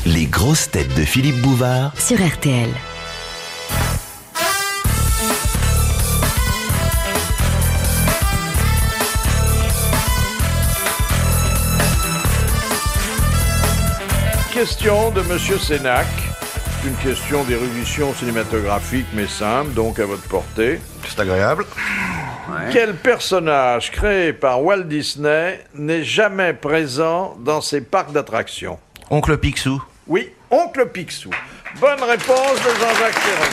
Les grosses têtes de Philippe Bouvard sur RTL. Question de Monsieur Sénac. Une question d'érudition cinématographique mais simple, donc à votre portée. C'est agréable. Ouais. Quel personnage créé par Walt Disney n'est jamais présent dans ses parcs d'attractions? Oncle Picsou. Oui, Oncle Picsou. Bonne réponse de Jean-Jacques Perron.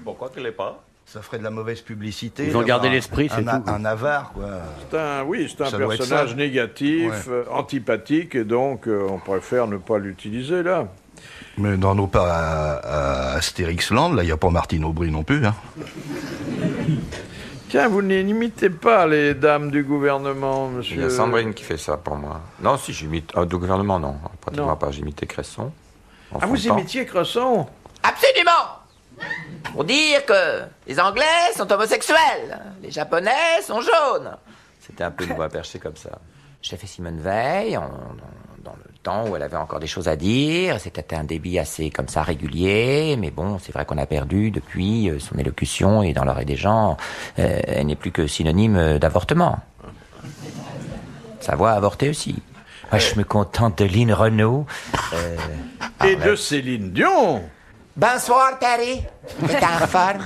Pourquoi qu'il l'est pas? Ça ferait de la mauvaise publicité. Ils ont gardé l'esprit, c'est tout. Un avare, quoi. C'est un personnage négatif, ouais. Antipathique, et donc on préfère ne pas l'utiliser là. Mais dans nos parcs à Astérixland, là, il n'y a pas Martine Aubry non plus, hein. Tiens, vous n'imitez pas les dames du gouvernement, monsieur. Il y a Sandrine qui fait ça pour moi. Non, si j'imite... du gouvernement, non. Pratiquement pas. J'imitais Cresson. Vous imitiez Cresson? Absolument! Pour dire que les Anglais sont homosexuels, les Japonais sont jaunes. C'était un peu une voix perchée comme ça. J'ai fait Simone Veil dans le temps où elle avait encore des choses à dire. C'était un débit assez comme ça régulier, mais bon, c'est vrai qu'on a perdu depuis son élocution, et dans l'oreille des gens, elle n'est plus que synonyme d'avortement. Sa voix a avorté aussi. Moi, je me contente de Lynn Renaud. Et de Céline Dion. Bonsoir, Terry. T'es en forme?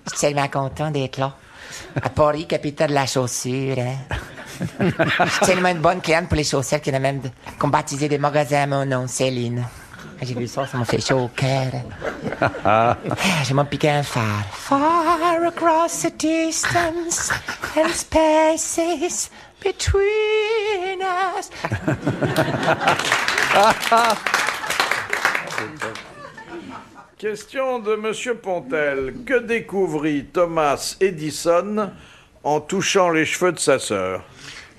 Je suis tellement content d'être là. À Paris, capitale de la chaussure, hein? Je suis tellement une bonne cliente pour les chaussettes qu'il y en a même qu'on baptisé des magasins à mon nom, Céline. J'ai vu ça m'a fait chaud au cœur. J'ai m'en piqué un phare. Far across the distance and spaces between us. Question de Monsieur Pontel. Que découvrit Thomas Edison en touchant les cheveux de sa sœur?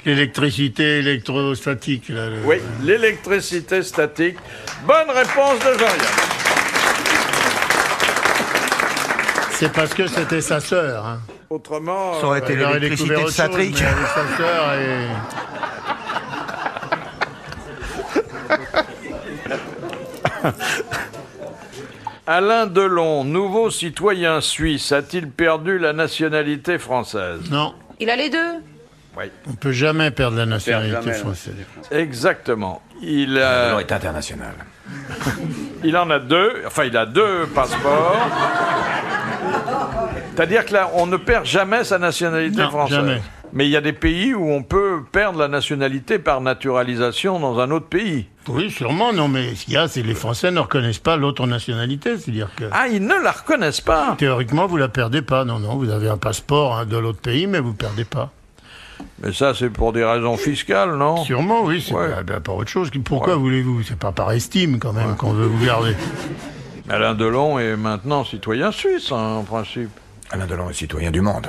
L'électricité électrostatique. Là, Oui, l'électricité statique. Bonne réponse de Jean-Yann. C'est parce que c'était sa sœur. Hein. Autrement... Ça aurait été l'électricité de Satric. Sa sœur et... Alain Delon, nouveau citoyen suisse, a-t-il perdu la nationalité française? Non. Il a les deux. Oui. On ne peut jamais perdre la nationalité française. Exactement. Delon est international. Il en a deux. Enfin, il a deux passeports. C'est-à-dire que là, on ne perd jamais sa nationalité française. Jamais. Mais il y a des pays où on peut perdre la nationalité par naturalisation dans un autre pays. Oui, sûrement, non, mais ce qu'il y a, c'est que les Français ne reconnaissent pas l'autre nationalité, c'est-à-dire que... Ah, ils ne la reconnaissent pas? Théoriquement, vous la perdez pas, non, vous avez un passeport de l'autre pays, mais vous perdez pas. Mais ça, c'est pour des raisons fiscales, non? Sûrement, oui, c'est pas autre chose. Pourquoi voulez-vous? C'est pas par estime, quand même, qu'on veut vous garder. Alain Delon est maintenant citoyen suisse, hein, en principe. Alain Delon est citoyen du monde.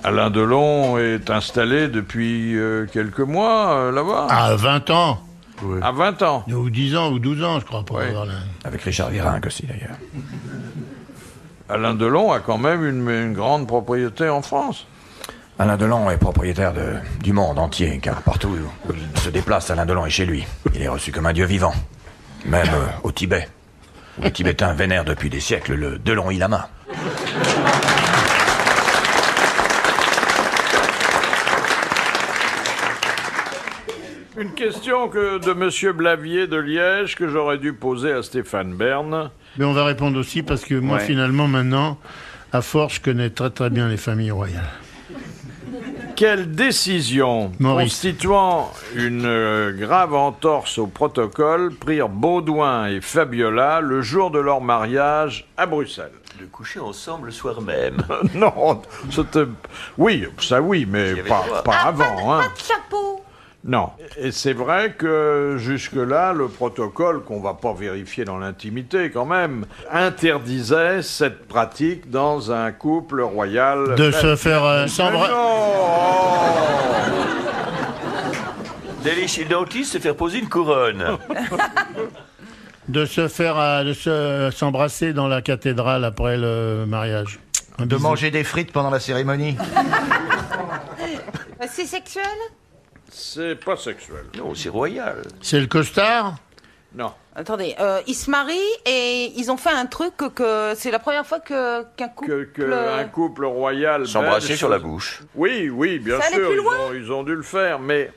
Alain Delon est installé depuis quelques mois là-bas. À 20 ans. Oui. À 20 ans. Ou 10 ans, ou 12 ans, je crois. Pour avoir Avec Richard Virenque aussi, d'ailleurs. Alain Delon a quand même une grande propriété en France. Alain Delon est propriétaire du monde entier, car partout où il se déplace, Alain Delon est chez lui. Il est reçu comme un dieu vivant. Même au Tibet, où les Tibétains vénèrent depuis des siècles le Dalai Lama. Une question de Monsieur Blavier de Liège que j'aurais dû poser à Stéphane Bern. Mais on va répondre aussi parce que moi, finalement, maintenant, à force, je connais très très bien les familles royales. Quelle décision constituant une grave entorse au protocole prirent Baudouin et Fabiola le jour de leur mariage à Bruxelles? De coucher ensemble le soir même. Non, c'était... Oui, ça oui, mais pas avant. Hein. Pas de chapeau. Non. Et c'est vrai que jusque-là, le protocole, qu'on va pas vérifier dans l'intimité quand même, interdisait cette pratique dans un couple royal. De se faire s'embrasser. D'aller chez le dentiste se faire poser une couronne. De s'embrasser dans la cathédrale après le mariage. De manger des frites pendant la cérémonie. C'est sexuel? C'est pas sexuel. Non, c'est royal. C'est le costard? Non. Attendez, ils se marient et ils ont fait un truc que c'est la première fois qu'un couple... Un couple royal S'embrasser belge sur la bouche. Oui, bien Ça allait sûr, plus loin ils ont dû le faire, mais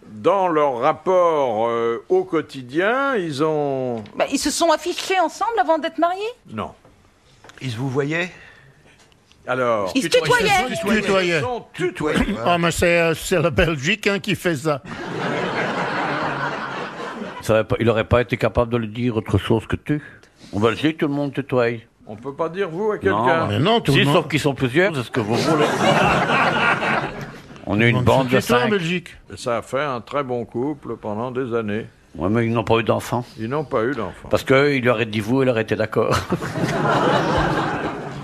dans leur rapport au quotidien, ils ont... Bah, ils se sont affichés ensemble avant d'être mariés? Non. Ils se vous voyaient? Alors... Ils se tutoyaient. Tutoyait. Ils sont tutoyés. Ah, mais c'est la Belgique qui fait ça. Il n'aurait pas été capable de le dire autre chose que tu. En Belgique, tout le monde tutoie. On peut pas dire vous à Non, quelqu'un. Mais non, tout le si, monde. sauf qu'ils sont plusieurs, c'est ce que vous voulez. On est une bande de C'est toi en 5. Belgique. Et ça a fait un très bon couple pendant des années. Ouais, mais ils n'ont pas eu d'enfants. Ils n'ont pas eu d'enfant. Parce qu'il aurait dit vous, il aurait été d'accord.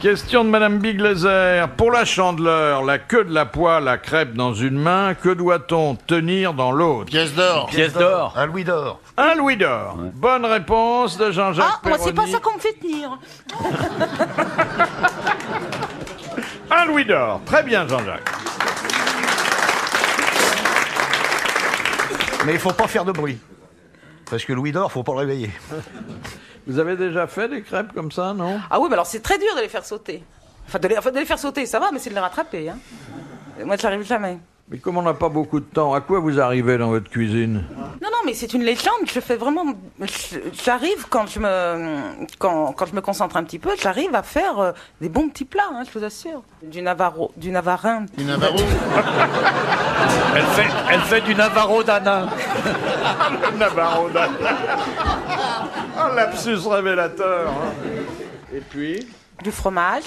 Question de Madame Biglezer. Pour la Chandeleur, la queue de la poêle à crêpes dans une main, que doit-on tenir dans l'autre? Pièce d'or. Pièce d'or. Un louis d'or. Un louis d'or. Bonne réponse de Jean-Jacques Ah, moi c'est pas Perroni. ça qu'on me fait tenir. Un louis d'or. Très bien, Jean-Jacques. Mais il faut pas faire de bruit. Parce que louis d'or, faut pas le réveiller. Vous avez déjà fait des crêpes comme ça, non? Ah oui, mais alors c'est très dur de les faire sauter. Enfin, de les faire sauter, ça va, mais c'est de les rattraper. Hein. Moi, ça n'arrive jamais. Mais comme on n'a pas beaucoup de temps, à quoi vous arrivez dans votre cuisine? Non, mais c'est une légende. Je fais vraiment. J'arrive quand je me concentre un petit peu, j'arrive à faire des bons petits plats, hein, je vous assure. Du navarin. Du Navarro. Elle fait du Navarro d'Anna. Navarro. Un lapsus révélateur. Hein. Et puis? Du fromage.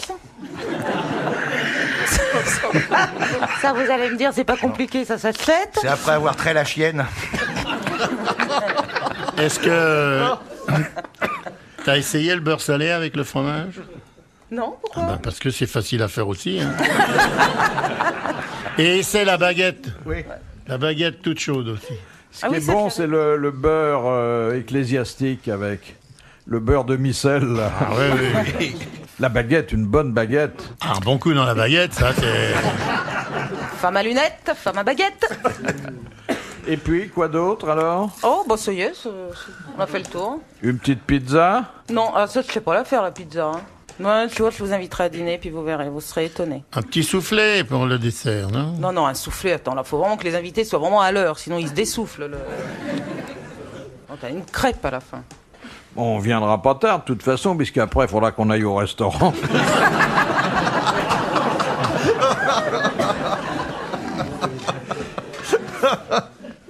Ça, vous allez me dire, c'est pas compliqué, ça s'achète. C'est après avoir trait la chienne. Est-ce que t'as essayé le beurre salé avec le fromage? Non, pourquoi? Ben, parce que c'est facile à faire aussi. Hein. Et c'est la baguette. Oui. La baguette toute chaude aussi. Ce qui est bon, c'est le beurre ecclésiastique avec le beurre de micelle. Là. Ah, oui. La baguette, une bonne baguette. Un bon coup dans la baguette, ça c'est... Femme à lunettes, femme à baguette. Et puis, quoi d'autre alors? Oh, bah ça y est, on a fait le tour. Une petite pizza? Non, ça, je sais pas la faire, la pizza. Hein. Ouais, tu vois, je vous inviterai à dîner, puis vous verrez, vous serez étonnés. Un petit soufflé pour le dessert, non? Non, un soufflé, attends, là, faut vraiment que les invités soient vraiment à l'heure, sinon ils se dessoufflent. Oh, t'as une crêpe à la fin. On viendra pas tard, de toute façon, puisqu'après, il faudra qu'on aille au restaurant.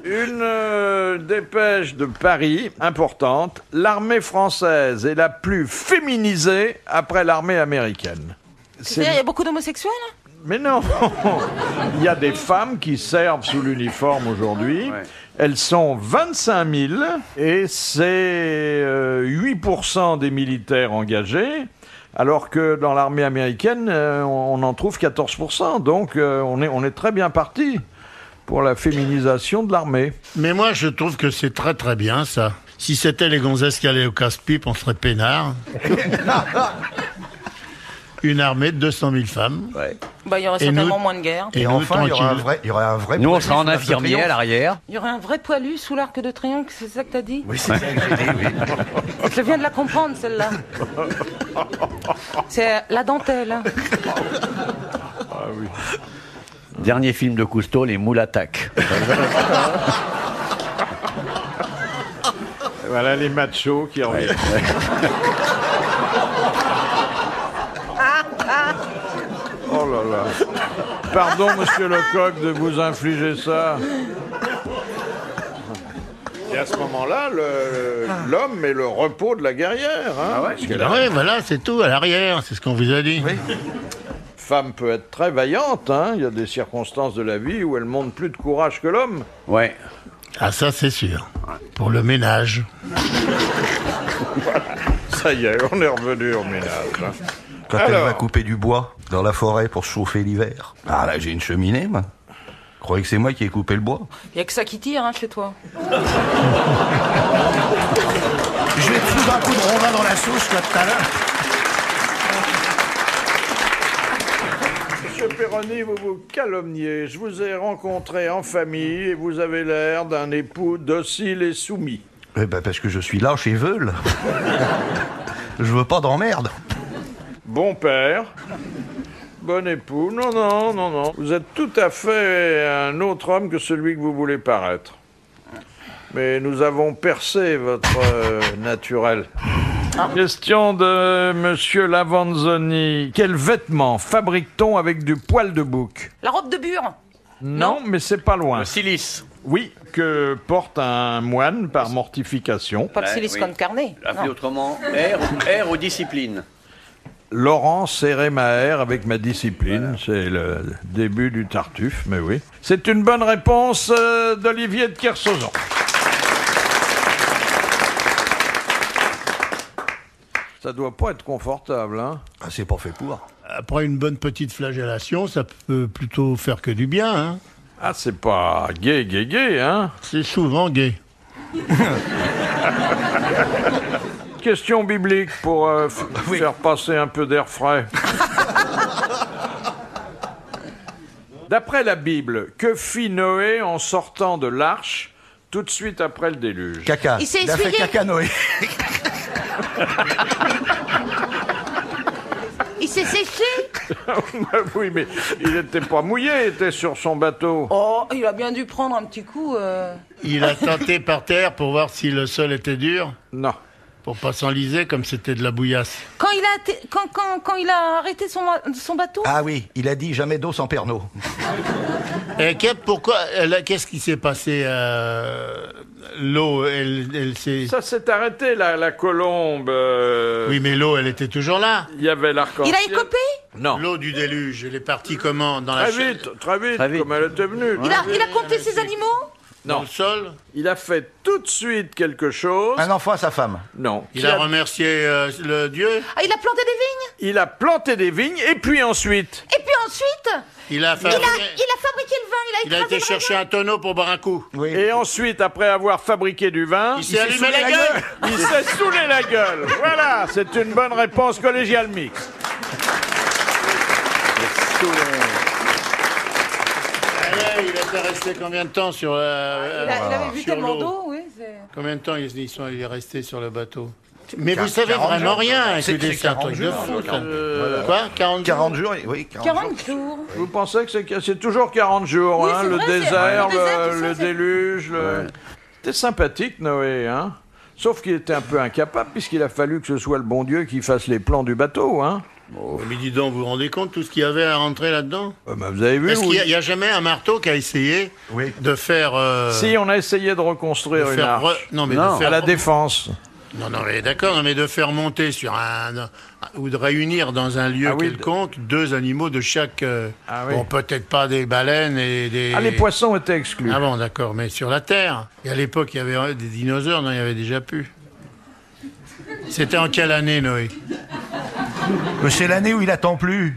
Une dépêche de Paris, importante. L'armée française est la plus féminisée après l'armée américaine. C'est-à-dire, il y a beaucoup d'homosexuels? Mais non. Il y a des femmes qui servent sous l'uniforme aujourd'hui. Ouais. Elles sont 25 000 et c'est 8% des militaires engagés, alors que dans l'armée américaine, on en trouve 14%. Donc on est très bien parti pour la féminisation de l'armée. Mais moi, je trouve que c'est très très bien, ça. Si c'était les gonzesses qui allaient au casse-pipe, on serait peinard. Une armée de 200 000 femmes. Ouais. Bah, il y aurait certainement moins de guerre. Et enfin, il y aurait un vrai nous, on sera en infirmier à l'arrière. Il y aurait un vrai poilu sous l'arc de triomphe, c'est ça que t'as dit? Oui, c'est ça que j'ai dit, oui. Je viens de la comprendre, celle-là. C'est la dentelle. Ah oui. Dernier film de Cousteau, Les Moules attaquent. Voilà les machos qui reviennent. Oh là là. Pardon, monsieur Lecoq, de vous infliger ça. Et à ce moment-là, l'homme met le repos de la guerrière. Hein, ah ouais, voilà, c'est tout, à l'arrière, c'est ce qu'on vous a dit. Oui. Femme peut être très vaillante, hein. Il y a des circonstances de la vie où elle montre plus de courage que l'homme. Ouais. Ah ça, c'est sûr. Pour le ménage. Voilà. Ça y est, on est revenu au ménage. Hein. Quand elle va couper du bois dans la forêt pour chauffer l'hiver. Ah là, j'ai une cheminée, moi. Vous croyez que c'est moi qui ai coupé le bois? Il n'y a que ça qui tire, hein, chez toi. Je vais te foutre un coup de rondin dans la sauce, là, tout à l'heure. Monsieur Perroni, vous vous calomniez. Je vous ai rencontré en famille et vous avez l'air d'un époux docile et soumis. Eh ben parce que je suis lâche et veule. Je veux pas d'emmerde. Bon père, bon époux. Non. Vous êtes tout à fait un autre homme que celui que vous voulez paraître. Mais nous avons percé votre naturel. Question de Monsieur Lavanzoni. Quel vêtement fabrique-t-on avec du poil de bouc? La robe de bure. Non, mais c'est pas loin. Le silice. Oui, que porte un moine par mortification. Pas de silice con carne. Appelé Non. autrement, air aux disciplines. Laurent serrait ma haire avec ma discipline. C'est le début du Tartuffe, mais oui. C'est une bonne réponse d'Olivier de Kersauzon. Ça doit pas être confortable, hein? Ah, c'est pas fait pour. Après une bonne petite flagellation, ça peut plutôt faire que du bien, hein. Ah, c'est pas gay, hein? C'est souvent gay. Question biblique pour faire passer un peu d'air frais. D'après la Bible, que fit Noé en sortant de l'arche tout de suite après le déluge? Caca. Il s'est a fait essuyé. caca Noé. Il s'est séché. Oui, mais il n'était pas mouillé, il était sur son bateau. Oh, il a bien dû prendre un petit coup. Il a tenté par terre pour voir si le sol était dur, Non. pour pas s'enliser comme c'était de la bouillasse. Quand il a arrêté son bateau. Ah oui, il a dit jamais d'eau sans Pernod. Et qu'est-ce qui s'est passé? L'eau, elle s'est... Ça s'est arrêté, la colombe. Oui, mais l'eau, elle était toujours là. Il y avait l'arc-en-ciel. Il a écopé. Non. L'eau du déluge, elle est partie comment? Dans la Très vite, comme elle était venue. Il a compté ses animaux. Dans Non. le sol? Il a fait tout de suite quelque chose. Un enfant à sa femme. Non. Il a remercié le Dieu? Ah, il a planté des vignes. Il a planté des vignes et puis ensuite. Et puis ensuite, Il a il a fabriqué le vin. Il a été chercher un tonneau pour boire un coup. Oui. Et ensuite, après avoir fabriqué du vin, Il s'est allumé la gueule. il s'est saoulé la gueule. Voilà, c'est une bonne réponse collégiale mixte. Il était resté combien de temps sur Il avait vu sur tellement l'eau? d'eau, oui. Combien de temps il est resté sur le bateau? Mais vous savez 40 vraiment jours. rien. C'est Écoutez, c'est un 40 truc de jours, fou. ça. Euh, Quoi 40 40 jours, oui. 40 jours. Vous pensez que c'est toujours 40 jours, Oui, hein, c'est le vrai, c'est- désert, le désert, tout ça, le c'est- déluge. C'était sympathique, Noé, hein? Sauf qu'il était un peu incapable, puisqu'il a fallu que ce soit le bon Dieu qui fasse les plans du bateau, hein? Mais dis donc, vous vous rendez compte tout ce qu'il y avait à rentrer là-dedans? Vous avez vu, Est-ce oui. qu'il n'y a jamais un marteau qui a essayé de faire... Si, on a essayé de reconstruire une arche. Non, mais Non, de faire... à la Défense. Non, mais d'accord, mais de faire monter sur ou de réunir dans un lieu quelconque deux animaux de chaque... oui. Bon, peut-être pas des baleines et des... Ah, les poissons étaient exclus. Ah bon, d'accord, mais sur la Terre. Et à l'époque, il y avait des dinosaures, non, il y avait déjà plus. C'était en quelle année, Noé? C'est l'année où il attend plus.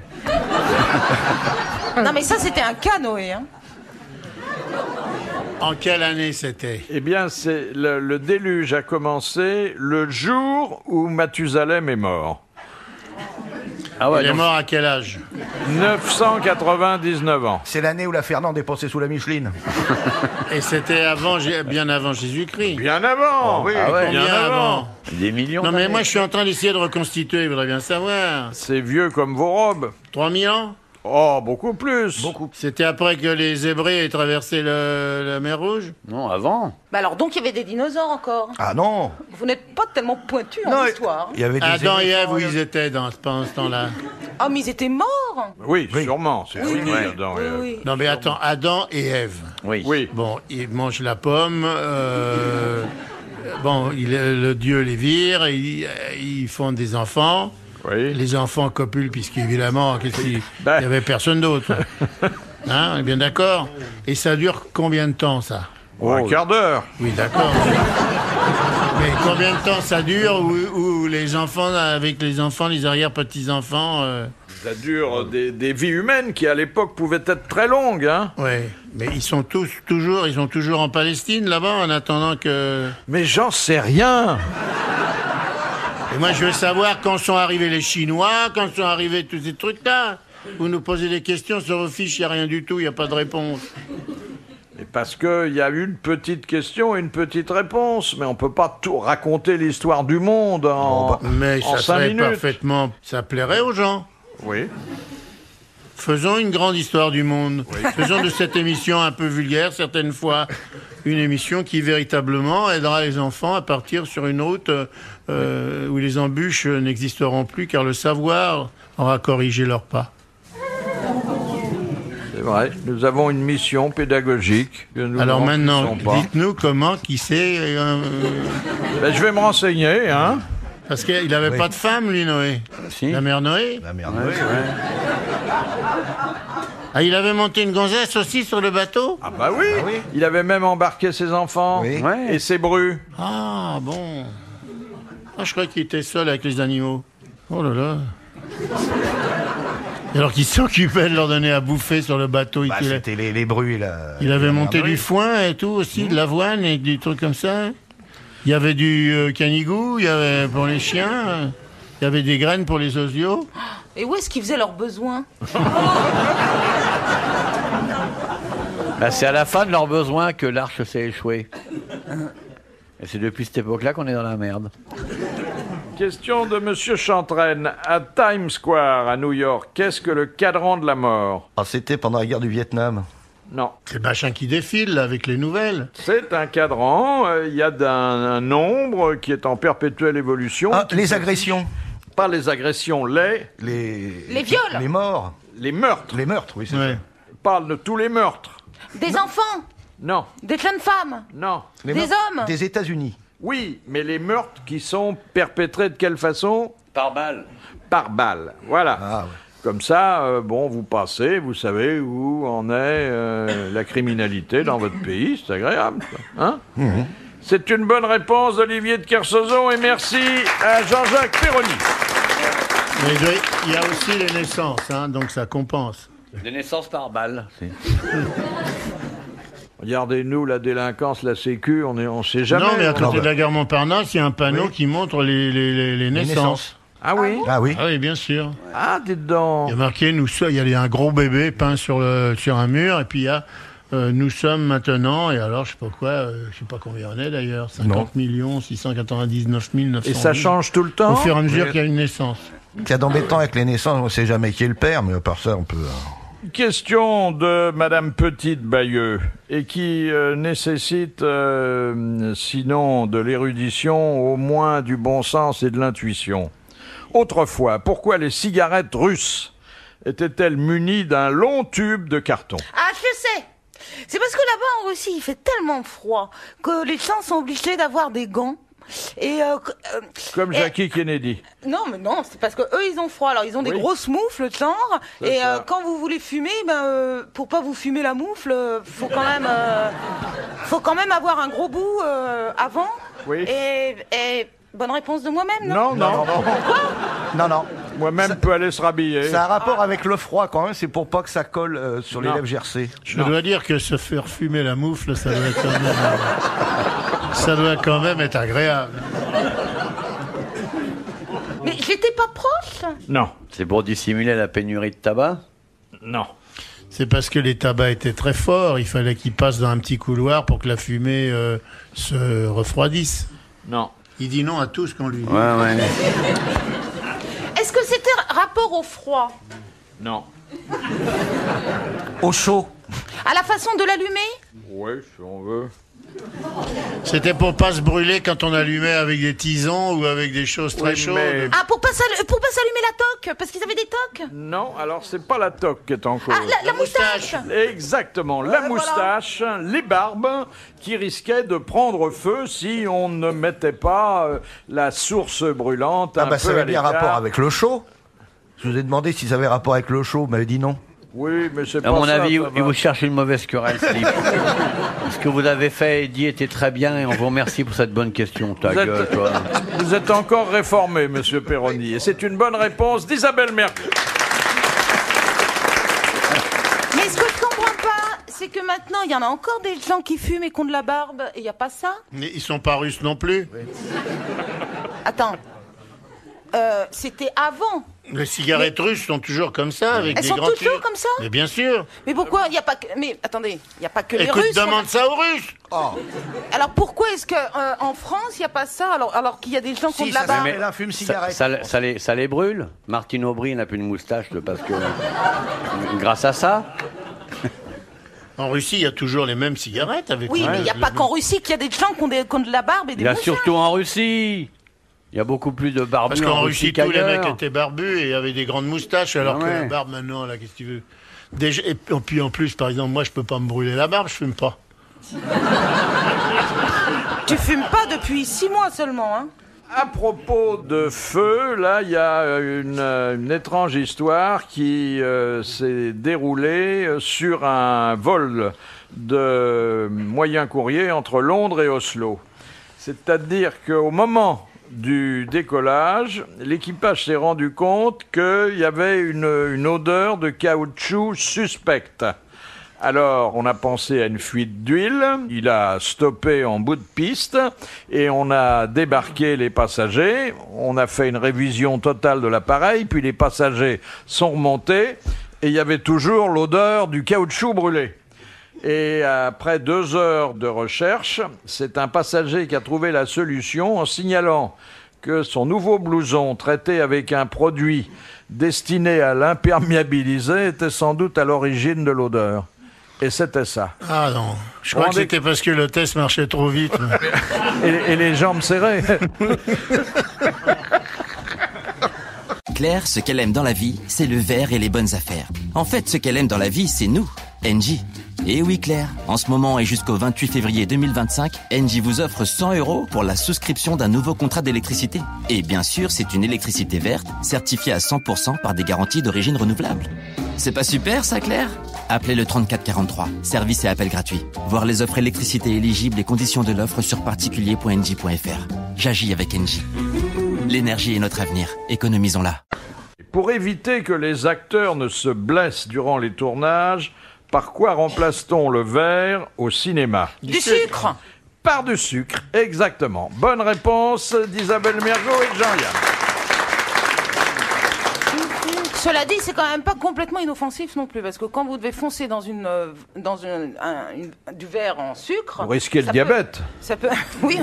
Non, mais ça, c'était un cas, Noé. Hein. En quelle année c'était? Eh bien, c'est le déluge a commencé le jour où Mathusalem est mort. Ah ouais, Il est donc- mort à quel âge? 999 ans. C'est l'année où la Fernande est passée sous la Micheline. Et c'était bien avant Jésus-Christ. Bien avant. oui. Ah ouais. bien Bien avant. Des millions Non, mais d'années. moi, je suis en train d'essayer de reconstituer, je voudrais bien savoir. C'est vieux comme vos robes. 3000 ans? Oh, beaucoup plus. Beaucoup. C'était après que les Hébreux aient traversé la mer Rouge? Non, avant. Bah alors, donc, il y avait des dinosaures encore. Ah non. Vous n'êtes pas tellement pointu en Non, histoire. il y avait des Adam et Ève, éléphants, où ils étaient pendant ce temps-là? Ah, mais ils étaient morts. Oui, sûrement. C'est Oui, fini, oui. Adam. Oui, oui. Non, mais attends, Adam et Ève. Oui. Oui. Bon, ils mangent la pomme. Bon, le Dieu les vire, ils font des enfants. Oui. Les enfants copulent, puisqu'évidemment, il Ben. n'y avait personne d'autre. Hein, on est bien d'accord? Et ça dure combien de temps, ça? Oh, un quart d'heure. Oui, d'accord. Mais combien de temps ça dure où les enfants, avec les enfants, les arrière-petits-enfants... Ça dure des vies humaines qui, à l'époque, pouvaient être très longues, hein. Ouais, mais ils sont toujours en Palestine, là-bas, en attendant que... Mais j'en sais rien. Et moi, je veux savoir quand sont arrivés les Chinois, quand sont arrivés tous ces trucs-là. Vous nous posez des questions sur vos fiches, il n'y a rien du tout, il n'y a pas de réponse. Et parce qu'il y a une petite question et une petite réponse, mais on peut pas tout raconter l'histoire du monde en, Mais en ça 5 serait minutes. parfaitement... Ça plairait aux gens. Oui. Faisons une grande histoire du monde. Faisons de cette émission un peu vulgaire, certaines fois, une émission qui véritablement aidera les enfants à partir sur une route où les embûches n'existeront plus, car le savoir aura corrigé leurs pas. C'est vrai, nous avons une mission pédagogique. Que nous Alors ne maintenant, remplissons pas. dites-nous comment, qui c'est... Ben, je vais me renseigner, hein. Parce qu'il n'avait pas de femme, lui, Noé. Si. La mère Noé. La mère Noé, ouais. Ah, il avait monté une gonzesse aussi sur le bateau? Ah bah oui, il avait même embarqué ses enfants Oui. Ouais. et ses brus. Ah, bon. Ah, je croyais qu'il était seul avec les animaux. Oh là là. Et alors qu'il s'occupait de leur donner à bouffer sur le bateau. Bah, c'était les bruits, là. Il avait La monté mère Noé. du foin et tout aussi, de l'avoine et des trucs comme ça. Il y avait du canigou, il y avait pour les chiens, il y avait des graines pour les osios. Et où est-ce qu'ils faisaient leurs besoins? Bah, c'est à la fin de leurs besoins que l'arche s'est échouée. Et c'est depuis cette époque-là qu'on est dans la merde. Question de Monsieur Chantraine. À Times Square, à New York, qu'est-ce que le cadran de la mort? Ah, c'était pendant la guerre du Vietnam. Non. C'est le machin qui défile là, avec les nouvelles. C'est un cadran, il y a un nombre qui est en perpétuelle évolution. Ah, les agressions. Pas les agressions, Les viols. Les morts. les meurtres. Les meurtres, oui, c'est Ouais. ça. On parle de tous les meurtres. Des enfants, Non, des jeunes femmes, non. Les des meurtres hommes. Des États-Unis. Oui, mais les meurtres qui sont perpétrés de quelle façon? Par balle. Par balle. Voilà. Ah, ouais. Comme ça, bon, vous passez, vous savez où en est la criminalité dans votre pays. C'est agréable, ça. Hein? C'est une bonne réponse d'Olivier de Kersauzon et merci à Jean-Jacques Perroni. Mais il y a aussi les naissances, hein, donc ça compense. Des naissances par balle. Regardez-nous la délinquance, la sécu, on sait jamais. Non, mais à côté bah. de la gare Montparnasse, il y a un panneau Oui. qui montre les naissances. Ah oui? Ah oui. Ah oui, bien sûr. Ah, dites donc. Il y a marqué, il y a un gros bébé peint sur un mur, et puis il y a nous sommes maintenant, et alors je sais pas quoi, je sais pas combien on est d'ailleurs, 50 699 900. Et ça change tout le temps? Au fur et à mesure qu'il y a une naissance. Ce qu'il y a d'embêtant avec les naissances, on ne sait jamais qui est le père, mais à part ça, on peut... Question de Madame Petite-Bayeux et qui nécessite, sinon de l'érudition, au moins du bon sens et de l'intuition. Autrefois, pourquoi les cigarettes russes étaient-elles munies d'un long tube de carton? Ah, je sais. C'est parce que là-bas en Russie, il fait tellement froid que les gens sont obligés d'avoir des gants. Et Comme et- Jackie Kennedy. non, mais non, c'est parce que eux ils ont froid. Alors ils ont des Oui. grosses moufles, genre. C'est Et ça. quand vous voulez fumer, pour pas vous fumer la moufle, faut quand même avoir un gros bout avant. Oui. Et bonne réponse de moi-même, non? Non. Non. Moi-même peut aller se rhabiller. Ça a un rapport avec le froid quand même, c'est pour pas que ça colle sur les Non. lèvres gercées. Je dois dire que se faire fumer la moufle, ça doit quand même, ça doit quand même être agréable. Mais j'étais pas proche. Non. C'est pour dissimuler la pénurie de tabac? Non. C'est parce que les tabacs étaient très forts, il fallait qu'ils passent dans un petit couloir pour que la fumée se refroidisse. Non. Il dit non à tout ce qu'on lui dit. Ouais. Est-ce que c'était rapport au froid? Non. Au chaud. À la façon de l'allumer? Oui, si on veut. C'était pour pas se brûler quand on allumait avec des tisons ou avec des choses très Oui, chaudes. mais- Ah, pour pas s'allumer la toque? Parce qu'ils avaient des toques? Non, alors c'est pas la toque qui est en cause. Ah, la moustache. Exactement, la voilà. moustache, les barbes qui risquaient de prendre feu si on ne mettait pas la source brûlante Ah un bah peu ça à avait bien l'écart. rapport avec le chaud. Je vous ai demandé si ça avait rapport avec le chaud, vous m'avez dit non. Oui, mais c'est pas À mon ça, avis, ça il va. vous cherche une mauvaise querelle, Steve. Ce que vous avez fait et dit était très bien et on vous remercie pour cette bonne question. Ta Vous êtes- gueule, toi. Vous êtes encore réformé, monsieur Perroni, et c'est une bonne réponse d'Isabelle Mergo. Mais ce que je comprends pas, c'est que maintenant, il y en a encore des gens qui fument et qui ont de la barbe, et il n'y a pas ça? Mais ils sont pas russes non plus. Attends. C'était avant Les cigarettes russes sont toujours comme ça, avec Elles des sont grands toujours tuyaux. comme ça? Mais bien sûr. Mais pourquoi il n'y a pas que... Mais attendez, il n'y a pas que les Écoute, Russes. demande ça aux Russes. Alors pourquoi est-ce qu'en France, il n'y a pas ça alors qu'il y a des gens qui ont de la barbe? Mais là, fume cigarette. Ça les brûle. Martine Aubry n'a plus de moustache parce que... Grâce à ça. En Russie, il y a toujours les mêmes cigarettes avec. Oui, mais il n'y a pas qu'en Russie qu'il y a des gens qui ont de la barbe et des Il y a moustaches. surtout en Russie. Il y a beaucoup plus de barbus Parce qu'en Russie, tous les qu'ailleurs. mecs étaient barbus et avaient des grandes moustaches, alors que la barbe maintenant, là, qu'est-ce que tu veux? Déjà, et puis en plus, par exemple, moi, je peux pas me brûler la barbe, je fume pas. Tu fumes pas depuis 6 mois seulement, hein? À propos de feu, là, il y a une étrange histoire qui s'est déroulée sur un vol de moyen courrier entre Londres et Oslo. C'est-à-dire qu'au moment du décollage, l'équipage s'est rendu compte qu'il y avait une odeur de caoutchouc suspecte. Alors, on a pensé à une fuite d'huile, il a stoppé en bout de piste et on a débarqué les passagers, on a fait une révision totale de l'appareil, puis les passagers sont remontés et il y avait toujours l'odeur du caoutchouc brûlé. Et après 2 heures de recherche, c'est un passager qui a trouvé la solution en signalant que son nouveau blouson traité avec un produit destiné à l'imperméabiliser était sans doute à l'origine de l'odeur. Et c'était ça. Ah non, je crois que c'était parce que le test marchait trop vite. et les jambes serrées. Claire, ce qu'elle aime dans la vie, c'est le verre et les bonnes affaires. En fait, ce qu'elle aime dans la vie, c'est nous, Engie. Et oui Claire, en ce moment et jusqu'au 28 février 2025, Engie vous offre 100 € pour la souscription d'un nouveau contrat d'électricité. Et bien sûr, c'est une électricité verte, certifiée à 100% par des garanties d'origine renouvelable. C'est pas super ça Claire ? Appelez le 3443, service et appel gratuit. Voir les offres électricité éligibles et conditions de l'offre sur particulier.engie.fr. J'agis avec Engie. L'énergie est notre avenir, économisons-la. Pour éviter que les acteurs ne se blessent durant les tournages, par quoi remplace-t-on le verre au cinéma? Du sucre. Par du sucre, exactement. Bonne réponse d'Isabelle Mergo et de Jean-Yann. Cela dit, c'est quand même pas complètement inoffensif non plus, parce que quand vous devez foncer dans du verre en sucre... Vous risquez le diabète. Ça peut... Oui,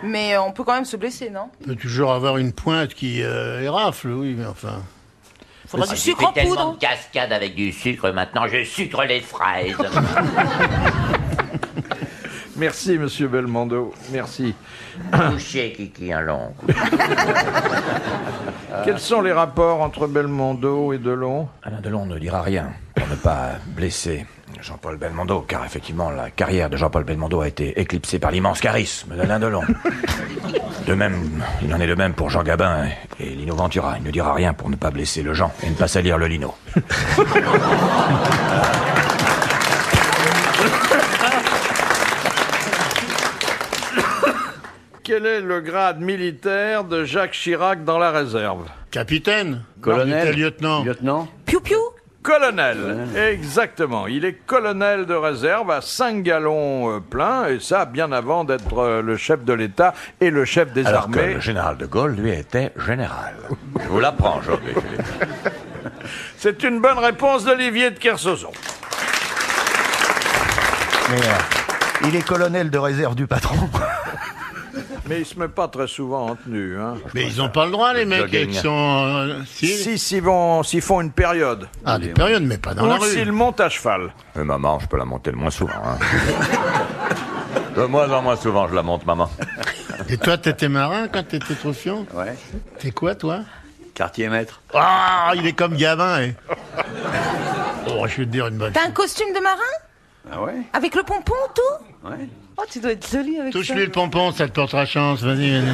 mais on peut quand même se blesser, non? On peut toujours avoir une pointe qui érafle, oui, mais enfin... Faudra du sucre en poudre. Tellement de cascade avec du sucre, maintenant je sucre les fraises. Merci, monsieur Belmondo. Merci. Couchez, Kiki, un long. Quels sont les rapports entre Belmondo et Delon? Alain Delon ne dira rien pour ne pas blesser Jean-Paul Belmondo, car effectivement, la carrière de Jean-Paul Belmondo a été éclipsée par l'immense charisme d'Alain Delon. De même, il en est de même pour Jean Gabin et Lino Ventura. Il ne dira rien pour ne pas blesser le Jean et ne pas salir le Lino. Quel est le grade militaire de Jacques Chirac dans la réserve? Capitaine. Colonel. Lieutenant. Lieutenant. Piou-piou. Colonel, exactement. Il est colonel de réserve à 5 gallons pleins, et ça bien avant d'être le chef de l'État et le chef des Alors armées. que le général de Gaulle, lui, était général. Je vous l'apprends aujourd'hui. C'est une bonne réponse d'Olivier de Kersauzon. Mais il est colonel de réserve du patron. Mais il se met pas très souvent en tenue. Hein. Mais ils n'ont pas le droit, les mecs, qui sont... S'ils font une période. Ah, des périodes, mais pas dans la Ou rue. s'ils montent à cheval. Maman, je peux la monter le moins souvent. Hein. De moins en moins souvent, je la monte, maman. Et toi, t'étais marin quand t'étais trop fion? Ouais. T'es quoi, toi? Quartier maître. Ah, il est comme Gabin, eh. Oh, je vais te dire une bonne T'as chose. un costume de marin? Ah ouais? Avec le pompon, tout? Ouais. Oh, tu dois être jolie avec ça. Touche-lui le pompon, ça te portera chance. Vas-y, vas-y.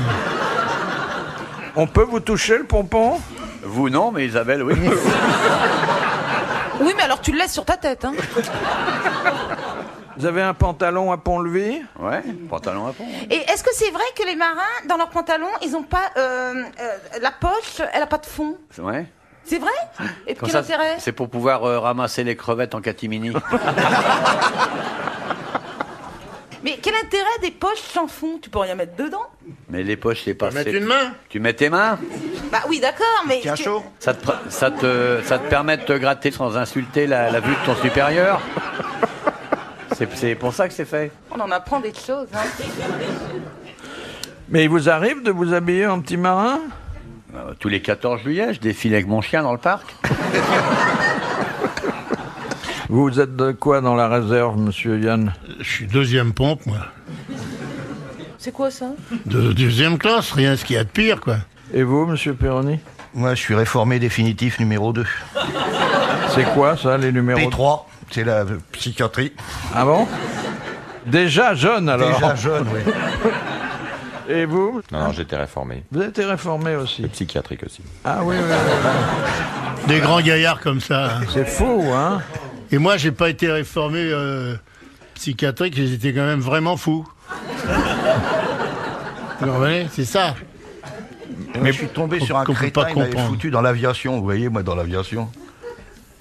On peut vous toucher le pompon? Vous non, mais Isabelle, oui. Oui, mais alors tu le laisses sur ta tête, hein. Vous avez un pantalon à pont-levis? Ouais, pantalon à pont. Et est-ce que c'est vrai que les marins, dans leurs pantalons, ils ont pas... la poche, elle a pas de fond? Ouais. C'est vrai? Et Comme quel ça, intérêt? c'est pour pouvoir ramasser les crevettes en catimini. Mais quel intérêt des poches sans fond? Tu peux rien mettre dedans? Mais les poches, c'est pas... Mettre c'est- une main. Tu mets tes mains? Bah oui, d'accord, mais... Tiens chaud. Ça te permet de te gratter sans insulter la vue de ton supérieur. C'est pour ça que c'est fait. On en apprend des choses, hein. Mais il vous arrive de vous habiller en petit marin? Tous les 14 juillet, je défile avec mon chien dans le parc. Vous êtes de quoi dans la réserve, monsieur Yann? Je suis deuxième pompe, moi. C'est quoi ça? De deuxième classe, rien ce qu'il y a de pire, quoi. Et vous, monsieur Perroni? Moi, je suis réformé définitif numéro 2. C'est quoi, ça, les numéros? P3, c'est la psychiatrie. Ah bon? Déjà jeune, alors? Déjà jeune, oui. Et vous? Non, j'étais réformé. Vous êtes réformé aussi? Et psychiatrique aussi. Ah oui, oui, oui. Des grands gaillards comme ça. Hein. C'est fou, hein? Et moi, j'ai pas été réformé psychiatrique, j'étais quand même vraiment fou. Vous comprenez? C'est ça. Mais je suis tombé sur un crétin, il m'avait foutu dans l'aviation. Vous voyez, moi, dans l'aviation.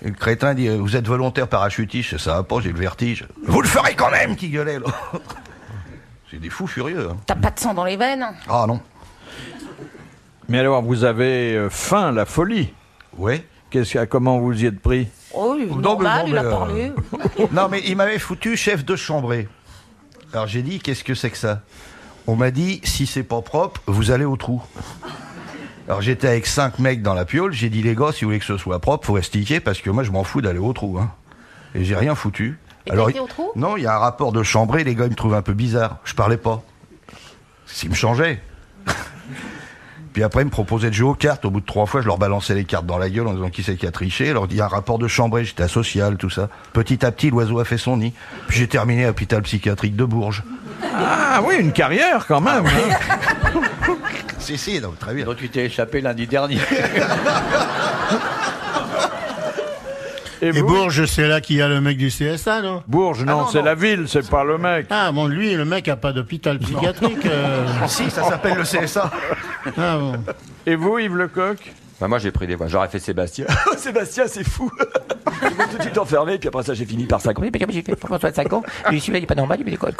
Et le crétin dit, vous êtes volontaire parachutiste? Ça va pas, j'ai le vertige. Vous le ferez quand même, qui gueulait, là. C'est des fous furieux. Hein. T'as pas de sang dans les veines? Ah non. Mais alors, vous avez faim, la folie? Oui. Comment vous y êtes pris? Oh, normal, il a parlé. Non, mais il m'avait foutu chef de chambrée. Alors j'ai dit, qu'est-ce que c'est que ça? On m'a dit, si c'est pas propre, vous allez au trou. Alors j'étais avec 5 mecs dans la piole, j'ai dit, les gars, si vous voulez que ce soit propre, faut restiquer, parce que moi je m'en fous d'aller au trou. Hein. Et j'ai rien foutu. Et t'as été au trou? Non, il y a un rapport de chambrée, les gars ils me trouvent un peu bizarre. Je parlais pas. S'ils me changeaient. Puis après, ils me proposaient de jouer aux cartes. Au bout de 3 fois, je leur balançais les cartes dans la gueule en disant qui c'est qui a triché. Alors, il y a un rapport de chambrée, j'étais asocial, tout ça. Petit à petit, l'oiseau a fait son nid. Puis j'ai terminé à l'hôpital psychiatrique de Bourges. Ah oui, une carrière quand même. Hein. Si, donc très bien. Donc tu t'es échappé lundi dernier. Et Bourges, c'est là qu'il y a le mec du CSA, non? Bourges, non, c'est la ville, c'est pas le mec. Ah bon, lui, le mec a pas d'hôpital psychiatrique. Si, ça s'appelle le CSA. Ah bon. Et vous, Yves Lecoq? Bah moi j'ai pris des voix, j'aurais fait Sébastien. Sébastien c'est fou. Ils m'ont tout de suite enfermé, puis après ça j'ai fini par 5 ans. Oui, mais j'ai fait François de 5 ans, je lui suis là, il est pas normal, il me dit quoi.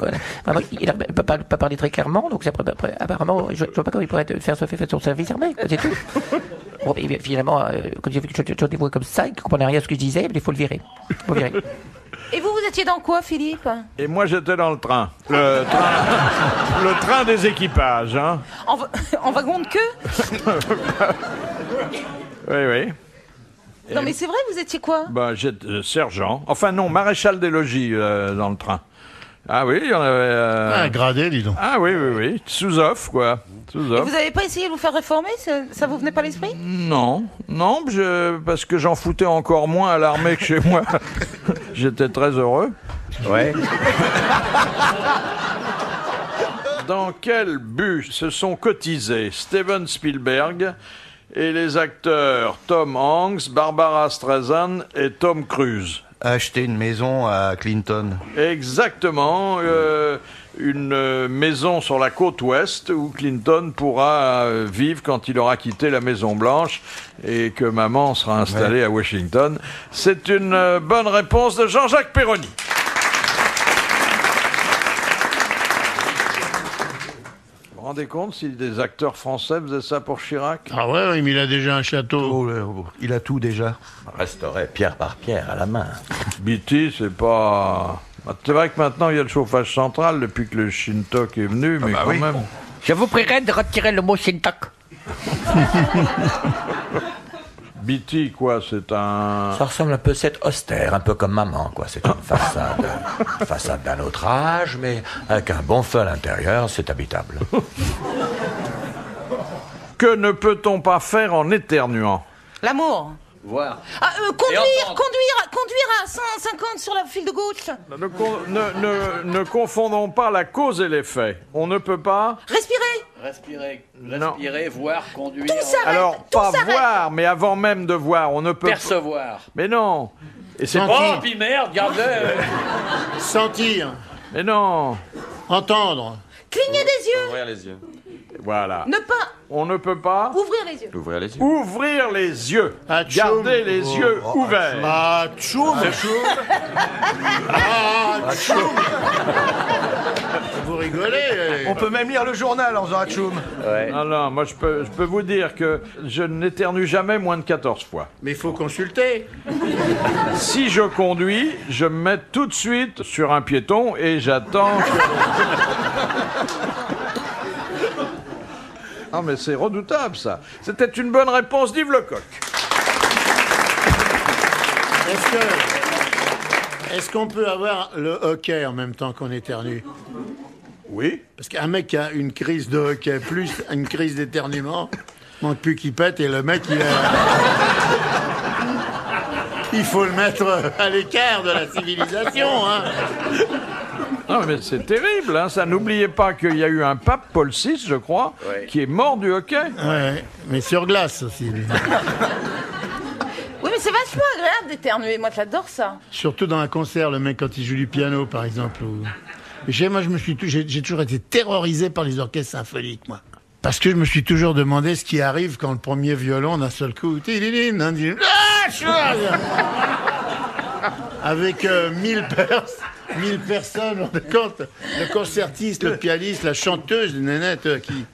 Il ne peut pas parler très clairement, donc apparemment, je vois pas comment il pourrait faire son service armé, c'est tout. Bon, et finalement, quand j'ai vu que je dévouais comme ça, il ne comprenait rien à ce que je disais, mais il faut le virer. Et vous étiez dans quoi, Philippe? Et moi, j'étais dans le train. Le train des équipages. Hein. En wagon de queue? Oui. Non, mais c'est vrai, vous étiez quoi? Bah, j'étais sergent. Enfin, non, maréchal des logis dans le train. Ah oui, il y en avait... Ah, gradé, dis donc. Ah oui. Sous-off, quoi. Et vous n'avez pas essayé de vous faire réformer? Ça vous venait pas à l'esprit? Non, parce que j'en foutais encore moins à l'armée que chez moi. J'étais très heureux. Ouais. Dans quel but se sont cotisés Steven Spielberg et les acteurs Tom Hanks, Barbara Streisand et Tom Cruise? Acheter une maison à Clinton. Exactement, une maison sur la côte ouest où Clinton pourra vivre quand il aura quitté la Maison Blanche et que maman sera installée à Washington. C'est une bonne réponse de Jean-Jacques Perroni. Vous vous rendez compte si des acteurs français faisaient ça pour Chirac? Ah ouais, mais il a déjà un château. Il a tout déjà. Resterait pierre par pierre à la main. Beatty, c'est pas... C'est vrai que maintenant il y a le chauffage central depuis que le Shintok est venu, mais quand même... Je vous prierai de retirer le mot Shintok. Beatty, quoi, c'est un... Ça ressemble un peu à cette austère, un peu comme maman, quoi. C'est une façade d'un autre âge, mais avec un bon feu à l'intérieur, c'est habitable. Que ne peut-on pas faire en éternuant? L'amour. Voir. Ah, conduire à 150 sur la file de gauche. Ne confondons pas la cause et l'effet. On ne peut pas... Respirer, voir, conduire. Tout s'arrête. Alors, pas voir, mais avant même de voir, on ne peut percevoir. Mais non. Et c'est pas... Oh, puis merde, regardez. Sentir. Mais non. Entendre. Cligner des yeux. Ouvrir les yeux. Voilà. On ne peut pas... Ouvrir les yeux. Ouvrir les yeux. Ouvrir les yeux. Gardez les yeux ouverts. Ah, tchoum. Ah, tchoum. Vous rigolez. On peut même lire le journal en faisant atchoum. Non, non, moi je peux vous dire que je n'éternue jamais moins de 14 fois. Mais il faut consulter. Si je conduis, je me mets tout de suite sur un piéton et j'attends que... Ah mais c'est redoutable ça. C'était une bonne réponse d'Yves Lecoq. Est-ce qu'on peut avoir le hockey en même temps qu'on éternue? Oui. Parce qu'un mec qui a une crise de hockey plus une crise d'éternuement, manque plus qu'il pète et le mec il faut le mettre à l'écart de la civilisation, hein. Non mais c'est terrible, hein, ça. N'oubliez pas qu'il y a eu un pape, Paul VI, je crois, qui est mort du hockey. Ouais, mais sur glace aussi. Lui. Oui, mais c'est vachement agréable d'éternuer. Moi, j'adore ça. Surtout dans un concert, le mec quand il joue du piano, par exemple. Moi, j'ai toujours été terrorisé par les orchestres symphoniques, moi. Parce que je me suis toujours demandé ce qui arrive quand le premier violon, d'un seul coup, avec 1000 personnes, on compte, le concertiste, le pianiste, la chanteuse, une nénette qui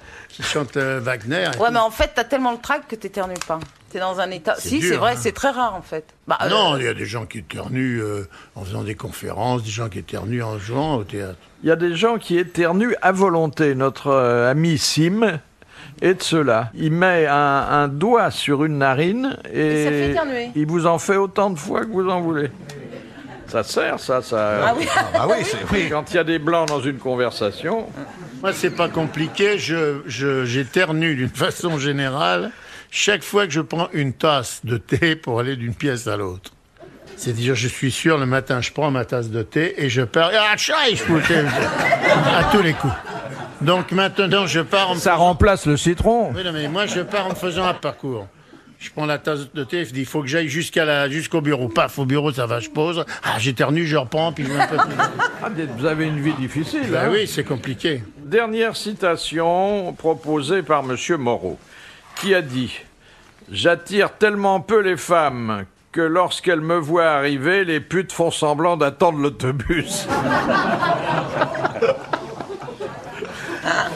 chante Wagner. Ouais, mais en fait, t'as tellement le trac que t'éternues pas. T'es dans un état... Si, c'est vrai, c'est très rare, en fait. Non, il y a des gens qui éternuent en faisant des conférences, des gens qui éternuent en jouant au théâtre. Il y a des gens qui éternuent à volonté. Notre ami Sim est de ceux-là. Il met un doigt sur une narine et ça fait éternuer. Il vous en fait autant de fois que vous en voulez. Ça sert, ça. Ah oui. Ah oui, oui. Quand il y a des blancs dans une conversation... Moi, c'est pas compliqué. J'éternue d'une façon générale chaque fois que je prends une tasse de thé pour aller d'une pièce à l'autre. C'est-à-dire, je suis sûr, le matin, je prends ma tasse de thé et je pars... à tous les coups. Donc maintenant, je pars... Ça remplace le citron. Oui, non, mais moi, je pars en faisant un parcours. Je prends la tasse de thé, je dis, il faut que j'aille jusqu'au bureau. Paf, au bureau, ça va, je pose. Ah, j'éternue, je reprends, puis je vais un peu... Vous avez une vie difficile, Ben hein? oui, c'est compliqué. Dernière citation proposée par Monsieur Moreau, qui a dit « J'attire tellement peu les femmes que lorsqu'elles me voient arriver, les putes font semblant d'attendre l'autobus. »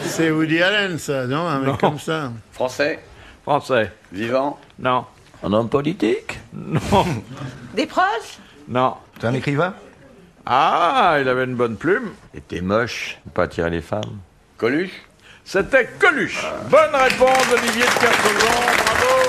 C'est Woody Allen, ça, non? Un mec comme ça. Français? Français. Vivant? Non. Un homme politique? Non. Des proches? Non. C'est un écrivain? Ah, il avait une bonne plume. Il était moche, pas attirer les femmes. Coluche? C'était Coluche. Bonne réponse, Olivier de Kersauzon, bravo.